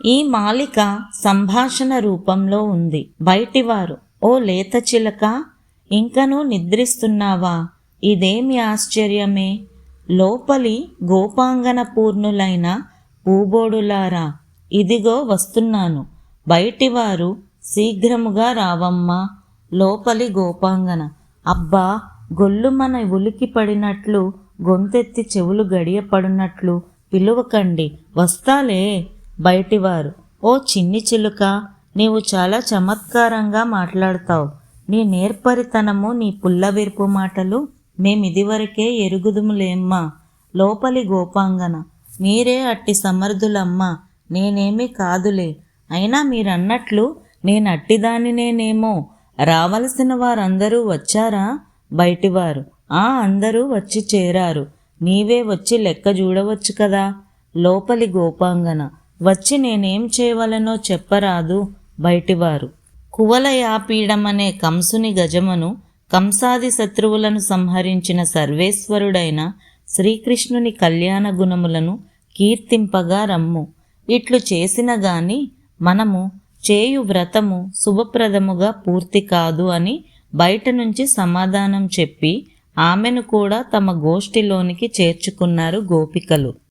ఈ మాలిక సంభాషణ రూపంలో ఉంది. బయటివారు: ఓ లేత చిలక, ఇంకనూ నిద్రిస్తున్నావా? ఇదేమి ఆశ్చర్యమే! లోపలి గోపాంగన పూర్ణులైన పూబోడులారా, ఇదిగో వస్తున్నాను. బయటివారు: శీఘ్రముగా రావమ్మా. లోపలి గోపాంగన: అబ్బా, గొల్లుమన ఉలికి పడినట్లు, గొంతెత్తి చెవులు గడియపడినట్లు పిలువకండి, వస్తాలే. బయటివారు: ఓ చిన్ని చిలుక, నీవు చాలా చమత్కారంగా మాట్లాడతావు. నీ నేర్పరితనము, నీ పుల్లవిరుపు మాటలు మేమిదివరకే ఎరుగుదుములేమ్మా. లోపలి గోపాంగన: మీరే అట్టి సమర్థులమ్మా, నేనేమీ కాదులే. అయినా మీరన్నట్లు నేనట్టిదానినేనేమో. రావలసిన వారందరూ వచ్చారా? బయటివారు: అందరూ వచ్చి చేరారు. నీవే వచ్చి లెక్క చూడవచ్చు కదా. లోపలి గోపాంగన: వచ్చి నేనేం చేయవలనో చెప్పరాదు? బయటివారు: కువలయాపీడమనే కంసుని గజమును, కంసాది శత్రువులను సంహరించిన సర్వేశ్వరుడైన శ్రీకృష్ణుని కళ్యాణ గుణములను కీర్తింపగా రమ్ము. ఇట్లు చేసిన గాని మనము చేయు వ్రతము శుభప్రదముగా పూర్తి కాదు అని బయట నుంచి సమాధానం చెప్పి ఆమెను కూడా తమ గోష్ఠిలోనికి చేర్చుకున్నారు గోపికలు.